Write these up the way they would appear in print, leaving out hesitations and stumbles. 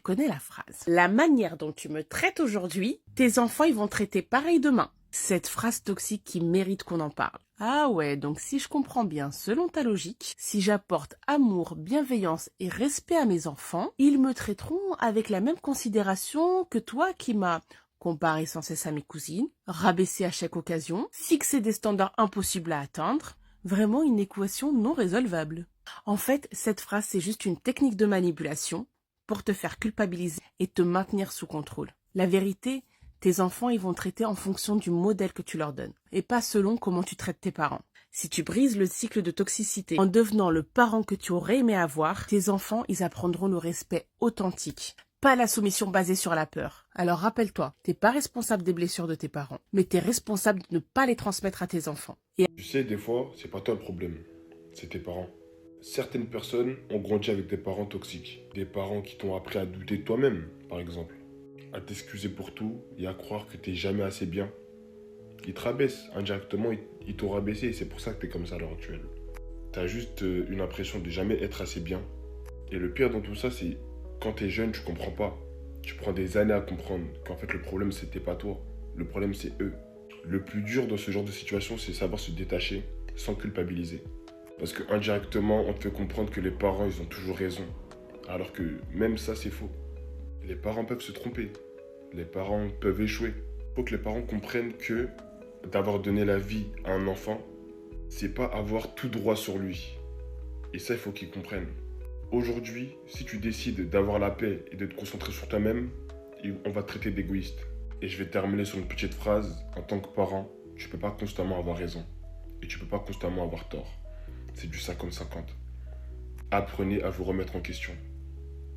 connais la phrase. La manière dont tu me traites aujourd'hui, tes enfants ils vont te traiter pareil demain. Cette phrase toxique qui mérite qu'on en parle. Ah ouais, donc si je comprends bien, selon ta logique, si j'apporte amour, bienveillance et respect à mes enfants, ils me traiteront avec la même considération que toi qui m'as comparé sans cesse à mes cousines, rabaissé à chaque occasion, fixé des standards impossibles à atteindre, vraiment une équation non résolvable. En fait, cette phrase c'est juste une technique de manipulation pour te faire culpabiliser et te maintenir sous contrôle. La vérité, tes enfants, ils vont traiter en fonction du modèle que tu leur donnes, et pas selon comment tu traites tes parents. Si tu brises le cycle de toxicité en devenant le parent que tu aurais aimé avoir, tes enfants, ils apprendront le respect authentique, pas la soumission basée sur la peur. Alors rappelle-toi, t'es pas responsable des blessures de tes parents, mais t'es responsable de ne pas les transmettre à tes enfants. Tu sais, des fois, c'est pas toi le problème, c'est tes parents. Certaines personnes ont grandi avec des parents toxiques. Des parents qui t'ont appris à douter de toi-même, par exemple. À t'excuser pour tout et à croire que t'es jamais assez bien. Ils te rabaissent. Indirectement, ils t'ont rabaissé et c'est pour ça que t'es comme ça à l'heure actuelle. T'as juste une impression de jamais être assez bien. Et le pire dans tout ça, c'est quand t'es jeune, tu comprends pas. Tu prends des années à comprendre qu'en fait le problème c'était pas toi. Le problème c'est eux. Le plus dur dans ce genre de situation, c'est savoir se détacher sans culpabiliser. Parce que indirectement, on te fait comprendre que les parents, ils ont toujours raison. Alors que même ça, c'est faux. Les parents peuvent se tromper. Les parents peuvent échouer. Il faut que les parents comprennent que d'avoir donné la vie à un enfant, c'est pas avoir tout droit sur lui. Et ça, il faut qu'ils comprennent. Aujourd'hui, si tu décides d'avoir la paix et de te concentrer sur toi-même, on va te traiter d'égoïste. Et je vais terminer sur une petite phrase. En tant que parent, tu peux pas constamment avoir raison. Et tu peux pas constamment avoir tort. C'est du 50-50. Apprenez à vous remettre en question.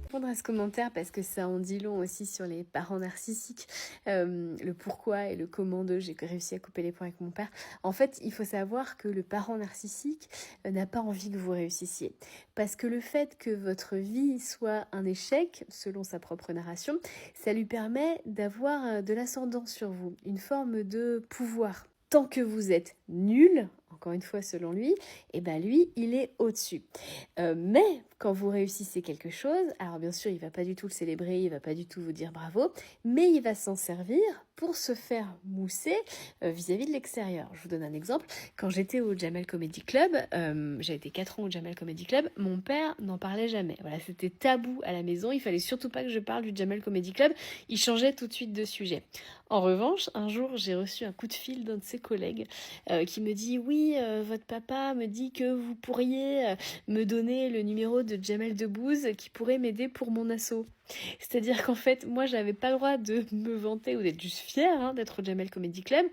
Répondre à ce commentaire parce que ça en dit long aussi sur les parents narcissiques, le pourquoi et le comment de j'ai réussi à couper les ponts avec mon père. En fait, il faut savoir que le parent narcissique n'a pas envie que vous réussissiez. Parce que le fait que votre vie soit un échec, selon sa propre narration, ça lui permet d'avoir de l'ascendant sur vous, une forme de pouvoir. Tant que vous êtes nul, encore une fois selon lui, et ben lui, il est au-dessus. Mais quand vous réussissez quelque chose, alors bien sûr, il va pas du tout le célébrer, il va pas du tout vous dire bravo, mais il va s'en servir pour se faire mousser vis-à-vis de l'extérieur. Je vous donne un exemple. Quand j'étais au Jamel Comedy Club, j'ai été 4 ans au Jamel Comedy Club, mon père n'en parlait jamais. Voilà, c'était tabou à la maison, il fallait surtout pas que je parle du Jamel Comedy Club, il changeait tout de suite de sujet. En revanche, un jour, j'ai reçu un coup de fil d'un de ses collègues qui me dit « Oui, votre papa me dit que vous pourriez me donner le numéro de Jamel Debbouze qui pourrait m'aider pour mon assaut. » C'est-à-dire qu'en fait, moi, j'avais pas le droit de me vanter ou d'être juste fière d'être au Jamel Comedy Club.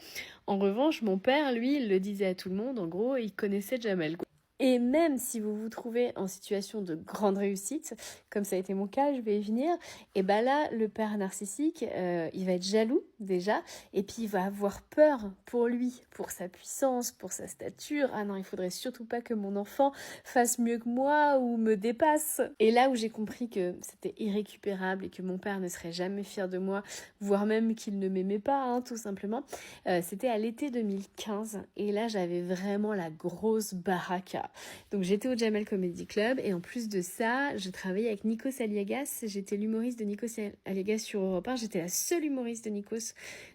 En revanche, mon père, lui, il le disait à tout le monde. En gros, il connaissait Jamel. Et même si vous vous trouvez en situation de grande réussite, comme ça a été mon cas, je vais y venir, et ben là, le père narcissique, il va être jaloux déjà, et puis il va avoir peur pour lui, pour sa puissance, pour sa stature. Ah non, il faudrait surtout pas que mon enfant fasse mieux que moi ou me dépasse. Et là où j'ai compris que c'était irrécupérable et que mon père ne serait jamais fier de moi, voire même qu'il ne m'aimait pas, tout simplement, c'était à l'été 2015, et là j'avais vraiment la grosse baraka. Donc j'étais au Jamel Comedy Club et en plus de ça, je travaillais avec Nikos Aliagas. J'étais l'humoriste de Nikos Aliagas sur Europe 1. J'étais la seule humoriste de Nikos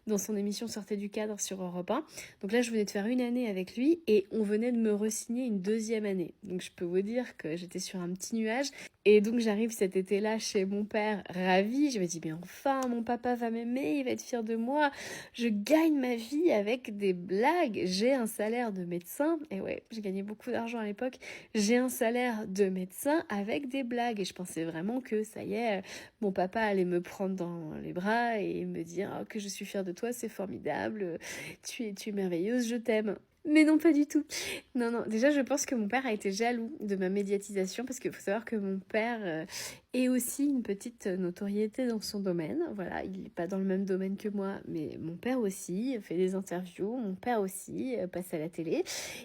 dans son émission Sortez du cadre sur Europe 1. Donc là, je venais de faire une année avec lui et on venait de me re-signer une deuxième année. Donc je peux vous dire que j'étais sur un petit nuage. Et donc j'arrive cet été-là chez mon père, ravie. Je me dis, mais enfin, mon papa va m'aimer, il va être fier de moi. Je gagne ma vie avec des blagues. J'ai un salaire de médecin. Et ouais, j'ai gagné beaucoup d'argent à l'époque. J'ai un salaire de médecin avec des blagues. Et je pensais vraiment que ça y est, mon papa allait me prendre dans les bras et me dire oh, que je suis fière de toi, c'est formidable, tu es merveilleuse, je t'aime. Mais non, pas du tout. Non, déjà, je pense que mon père a été jaloux de ma médiatisation parce qu'il faut savoir que mon père est aussi une petite notoriété dans son domaine. Voilà, il n'est pas dans le même domaine que moi, mais mon père aussi fait des interviews, mon père aussi passe à la télé.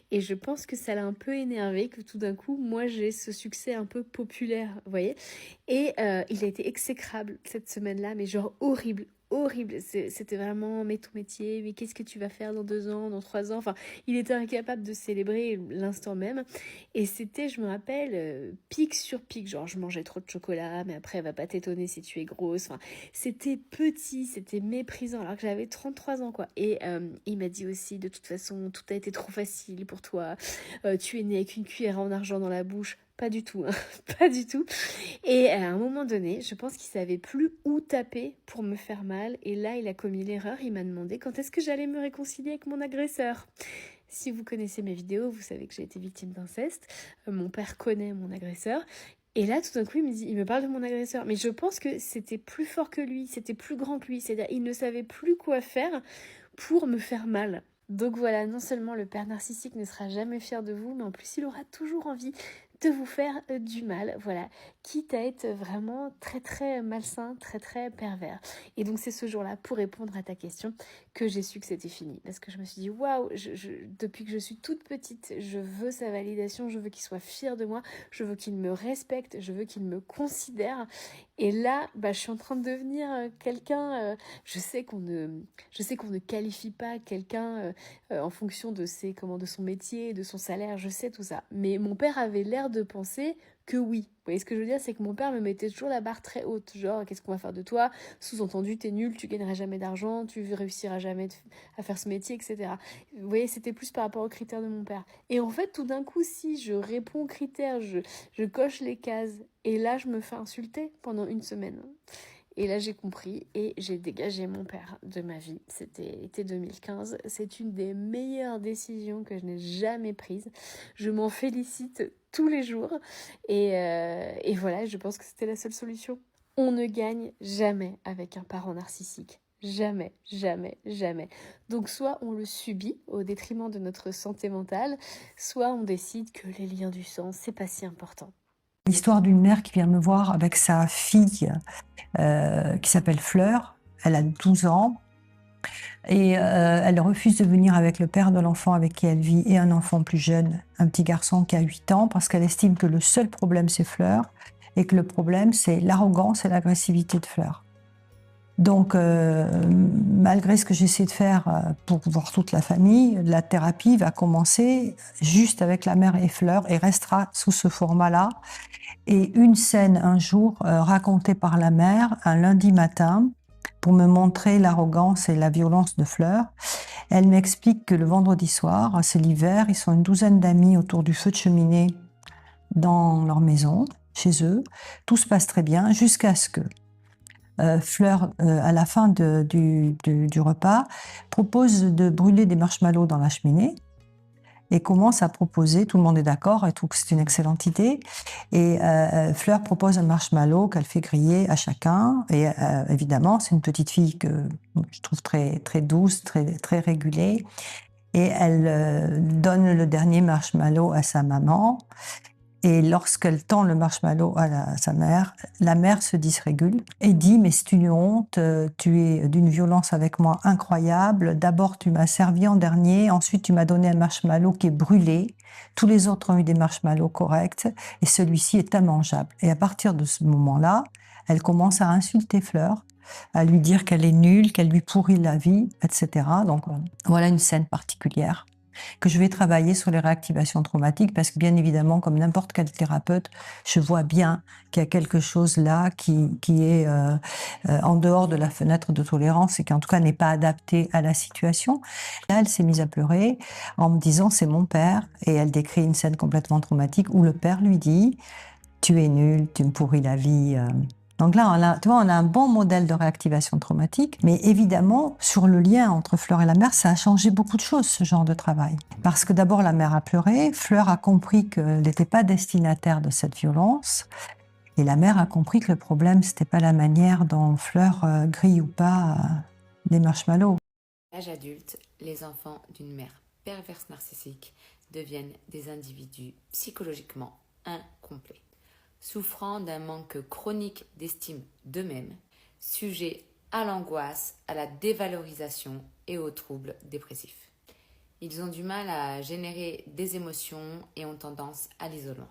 Et je pense que ça l'a un peu énervé que tout d'un coup, moi, j'ai ce succès un peu populaire, vous voyez. Et il a été exécrable cette semaine-là, mais genre horrible horrible. C'était vraiment, mais ton métier, mais qu'est-ce que tu vas faire dans 2 ans, dans 3 ans? Enfin, il était incapable de célébrer l'instant même. Et c'était, je me rappelle, pic sur pic. Genre, je mangeais trop de chocolat, mais après, elle va pas t'étonner si tu es grosse. Enfin, c'était petit, c'était méprisant, alors que j'avais 33 ans, quoi. Et il m'a dit aussi, de toute façon, tout a été trop facile pour toi. Tu es né avec une cuillère en argent dans la bouche. Pas du tout, hein. Pas du tout. Et à un moment donné, je pense qu'il savait plus où taper pour me faire mal. Et là, il a commis l'erreur. Il m'a demandé quand est-ce que j'allais me réconcilier avec mon agresseur. Si vous connaissez mes vidéos, vous savez que j'ai été victime d'inceste. Mon père connaît mon agresseur. Et là, tout d'un coup, il me parle de mon agresseur. Mais je pense que c'était plus fort que lui, c'était plus grand que lui. C'est-à-dire, il ne savait plus quoi faire pour me faire mal. Donc voilà, non seulement le père narcissique ne sera jamais fier de vous, mais en plus, il aura toujours envie de vous faire du mal, voilà, quitte à être vraiment très très malsain, très très pervers. Et donc c'est ce jour-là, pour répondre à ta question, que j'ai su que c'était fini. Parce que je me suis dit, waouh, depuis que je suis toute petite, je veux sa validation, je veux qu'il soit fier de moi, je veux qu'il me respecte, je veux qu'il me considère. Et là, je suis en train de devenir quelqu'un, je sais qu'on ne qualifie pas quelqu'un en fonction de son métier, de son salaire, je sais tout ça. Mais mon père avait l'air de penser que oui. Vous voyez ce que je veux dire? C'est que mon père me mettait toujours la barre très haute. Genre, qu'est-ce qu'on va faire de toi? Sous-entendu, t'es nul, tu gagneras jamais d'argent, tu réussiras jamais à faire ce métier, etc. Vous voyez, c'était plus par rapport aux critères de mon père. Et en fait, tout d'un coup, si je réponds aux critères, je coche les cases, et là, je me fais insulter pendant une semaine. Et là, j'ai compris et j'ai dégagé mon père de ma vie. C'était été 2015. C'est une des meilleures décisions que je n'ai jamais prises. Je m'en félicite tous les jours. Et voilà, je pense que c'était la seule solution. On ne gagne jamais avec un parent narcissique. Jamais, jamais, jamais. Donc soit on le subit au détriment de notre santé mentale, soit on décide que les liens du sang, c'est pas si important. L'histoire d'une mère qui vient me voir avec sa fille qui s'appelle Fleur. Elle a 12 ans et elle refuse de venir avec le père de l'enfant avec qui elle vit et un enfant plus jeune, un petit garçon qui a 8 ans, parce qu'elle estime que le seul problème c'est Fleur et que le problème c'est l'arrogance et l'agressivité de Fleur. Donc, malgré ce que j'essaie de faire pour voir toute la famille, la thérapie va commencer juste avec la mère et Fleur et restera sous ce format-là. Et une scène un jour racontée par la mère un lundi matin pour me montrer l'arrogance et la violence de Fleur. Elle m'explique que le vendredi soir, c'est l'hiver, ils sont une douzaine d'amis autour du feu de cheminée dans leur maison, chez eux. Tout se passe très bien jusqu'à ce que Fleur, à la fin du repas, propose de brûler des marshmallows dans la cheminée et commence à proposer, tout le monde est d'accord et trouve que c'est une excellente idée, et Fleur propose un marshmallow qu'elle fait griller à chacun, et évidemment c'est une petite fille que je trouve très, très douce, très, très régulée, et elle donne le dernier marshmallow à sa maman. Et lorsqu'elle tend le marshmallow à sa mère, la mère se dysrégule et dit « Mais c'est une honte, tu es d'une violence avec moi incroyable. D'abord, tu m'as servi en dernier, ensuite tu m'as donné un marshmallow qui est brûlé. Tous les autres ont eu des marshmallows corrects et celui-ci est immangeable. » Et à partir de ce moment-là, elle commence à insulter Fleur, à lui dire qu'elle est nulle, qu'elle lui pourrit la vie, etc. Donc voilà une scène particulière que je vais travailler sur les réactivations traumatiques, parce que bien évidemment, comme n'importe quel thérapeute, je vois bien qu'il y a quelque chose là qui est en dehors de la fenêtre de tolérance et qui en tout cas n'est pas adapté à la situation. Là, elle s'est mise à pleurer en me disant « c'est mon père » et elle décrit une scène complètement traumatique où le père lui dit « tu es nul, tu me pourris la vie ». Donc là, on a un bon modèle de réactivation traumatique, mais évidemment, sur le lien entre Fleur et la mère, ça a changé beaucoup de choses, ce genre de travail. Parce que d'abord, la mère a pleuré, Fleur a compris qu'elle n'était pas destinataire de cette violence, et la mère a compris que le problème, c'était pas la manière dont Fleur grille ou pas les marshmallows. À l'âge adulte, les enfants d'une mère perverse narcissique deviennent des individus psychologiquement incomplets, souffrant d'un manque chronique d'estime d'eux-mêmes, sujets à l'angoisse, à la dévalorisation et aux troubles dépressifs. Ils ont du mal à générer des émotions et ont tendance à l'isolement.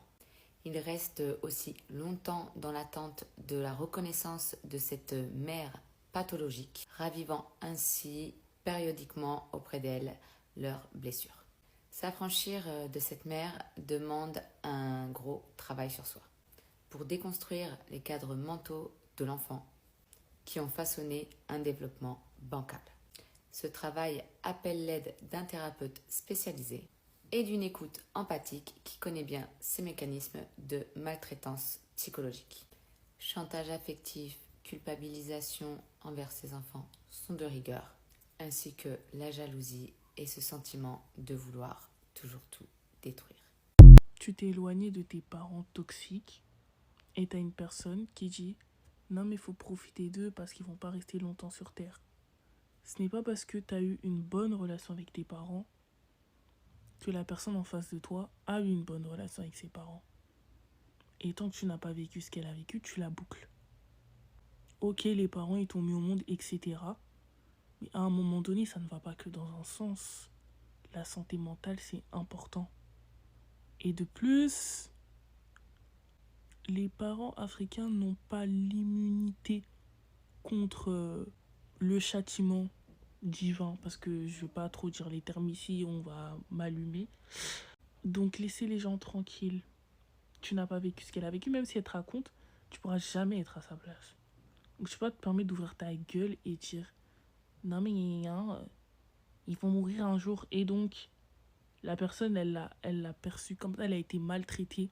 Ils restent aussi longtemps dans l'attente de la reconnaissance de cette mère pathologiques, ravivant ainsi périodiquement auprès d'elle leurs blessures. S'affranchir de cette mère demande un gros travail sur soi pour déconstruire les cadres mentaux de l'enfant qui ont façonné un développement bancal. Ce travail appelle l'aide d'un thérapeute spécialisé et d'une écoute empathique qui connaît bien ces mécanismes de maltraitance psychologique. Chantage affectif, culpabilisation envers ses enfants sont de rigueur, ainsi que la jalousie et ce sentiment de vouloir toujours tout détruire. Tu t'es éloigné de tes parents toxiques et t'as une personne qui dit « Non mais faut profiter d'eux parce qu'ils vont pas rester longtemps sur Terre ». Ce n'est pas parce que tu as eu une bonne relation avec tes parents que la personne en face de toi a eu une bonne relation avec ses parents. Et tant que tu n'as pas vécu ce qu'elle a vécu, tu la boucles. Ok, les parents, ils t'ont mis au monde, etc. Mais à un moment donné, ça ne va pas que dans un sens. La santé mentale, c'est important. Et de plus, les parents africains n'ont pas l'immunité contre le châtiment divin, parce que je ne vais pas trop dire les termes ici, on va m'allumer. Donc laissez les gens tranquilles. Tu n'as pas vécu ce qu'elle a vécu, même si elle te raconte, tu pourras jamais être à sa place. Donc tu peux pas te permettre d'ouvrir ta gueule et dire non mais ils vont mourir un jour. Et donc la personne elle l'a perçue comme ça, elle a été maltraitée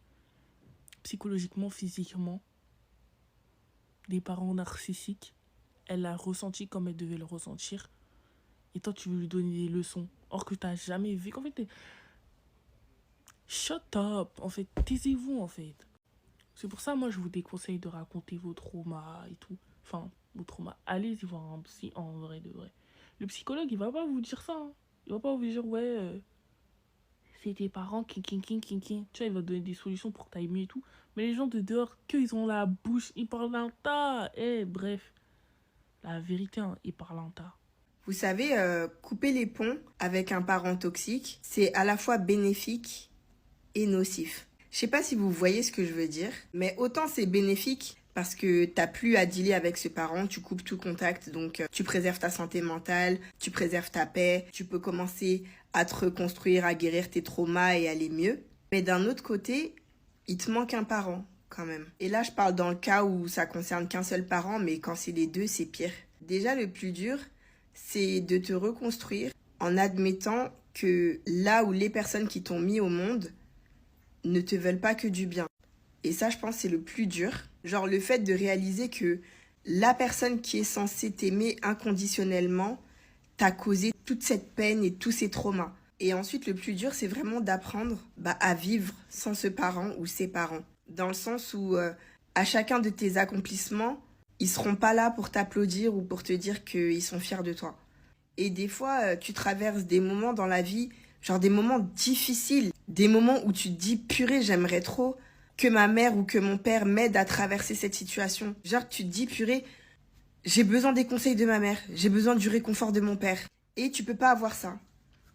psychologiquement, physiquement, des parents narcissiques, elle l'a ressenti comme elle devait le ressentir. Et toi, tu veux lui donner des leçons. Or que tu n'as jamais vu. En fait, shut up. En fait, taisez-vous, en fait. C'est pour ça, moi, je vous déconseille de raconter vos traumas et tout. Enfin, vos traumas. Allez-y voir un psy en vrai de vrai. Le psychologue, il va pas vous dire ça. Hein. Il va pas vous dire, ouais, c'est tes parents, king. Tu vois, il va te donner des solutions pour que tu ailles mieux et tout. Mais les gens de dehors, qu'ils ont la bouche, ils parlent d'un tas. Bref. La vérité, hein, ils parlent un tas. Vous savez, couper les ponts avec un parent toxique, c'est à la fois bénéfique et nocif. Je sais pas si vous voyez ce que je veux dire, mais autant c'est bénéfique parce que t'as plus à dealer avec ce parent, tu coupes tout contact, donc tu préserves ta santé mentale, tu préserves ta paix, tu peux commencer à te reconstruire, à guérir tes traumas et aller mieux. Mais d'un autre côté, il te manque un parent quand même. Et là, je parle dans le cas où ça concerne qu'un seul parent, mais quand c'est les deux, c'est pire. Déjà, le plus dur, c'est de te reconstruire en admettant que là où les personnes qui t'ont mis au monde ne te veulent pas que du bien. Et ça, je pense, c'est le plus dur. Genre le fait de réaliser que la personne qui est censée t'aimer inconditionnellement t'a causé toute cette peine et tous ces traumas. Et ensuite, le plus dur, c'est vraiment d'apprendre à vivre sans ce parent ou ses parents. Dans le sens où, à chacun de tes accomplissements, ils seront pas là pour t'applaudir ou pour te dire qu'ils sont fiers de toi. Et des fois, tu traverses des moments dans la vie, genre des moments difficiles, des moments où tu te dis purée, j'aimerais trop que ma mère ou que mon père m'aide à traverser cette situation. Genre tu te dis purée, j'ai besoin des conseils de ma mère, j'ai besoin du réconfort de mon père. Et tu peux pas avoir ça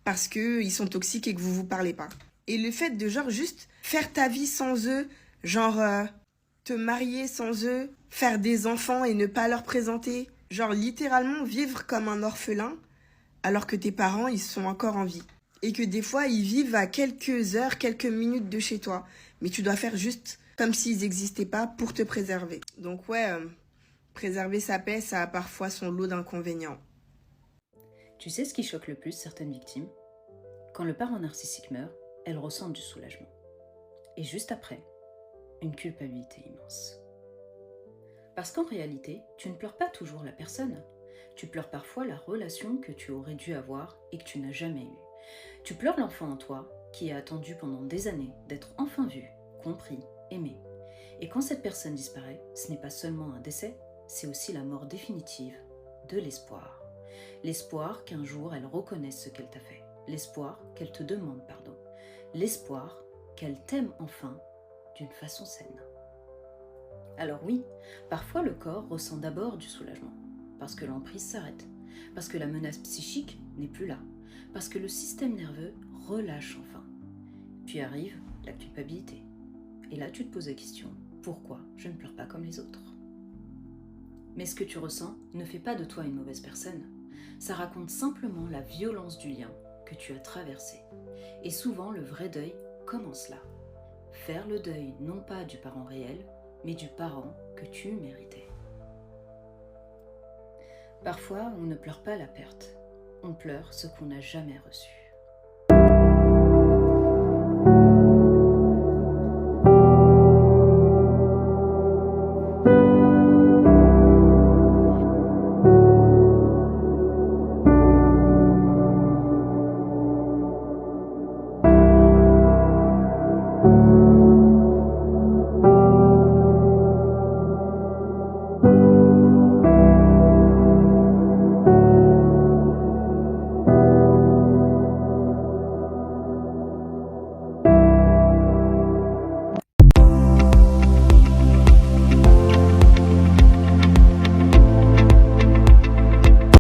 parce que ils sont toxiques et que vous parlez pas. Et le fait de genre juste faire ta vie sans eux, genre te marier sans eux, faire des enfants et ne pas leur présenter, genre littéralement vivre comme un orphelin alors que tes parents ils sont encore en vie. Et que des fois ils vivent à quelques heures, quelques minutes de chez toi. Mais tu dois faire juste comme s'ils n'existaient pas pour te préserver. Donc ouais, préserver sa paix, ça a parfois son lot d'inconvénients. Tu sais ce qui choque le plus certaines victimes ? Quand le parent narcissique meurt, elles ressentent du soulagement. Et juste après, une culpabilité immense. Parce qu'en réalité, tu ne pleures pas toujours la personne. Tu pleures parfois la relation que tu aurais dû avoir et que tu n'as jamais eue. Tu pleures l'enfant en toi qui a attendu pendant des années d'être enfin vu, compris, aimé. Et quand cette personne disparaît, ce n'est pas seulement un décès, c'est aussi la mort définitive de l'espoir. L'espoir qu'un jour elle reconnaisse ce qu'elle t'a fait. L'espoir qu'elle te demande pardon. L'espoir qu'elle t'aime enfin d'une façon saine. Alors oui, parfois le corps ressent d'abord du soulagement, parce que l'emprise s'arrête, parce que la menace psychique n'est plus là, parce que le système nerveux relâche enfin. Puis arrive la culpabilité. Et là tu te poses la question, pourquoi je ne pleure pas comme les autres ? Mais ce que tu ressens ne fait pas de toi une mauvaise personne. Ça raconte simplement la violence du lien que tu as traversé. Et souvent, le vrai deuil commence là. Faire le deuil non pas du parent réel, mais du parent que tu méritais. Parfois, on ne pleure pas la perte. On pleure ce qu'on n'a jamais reçu.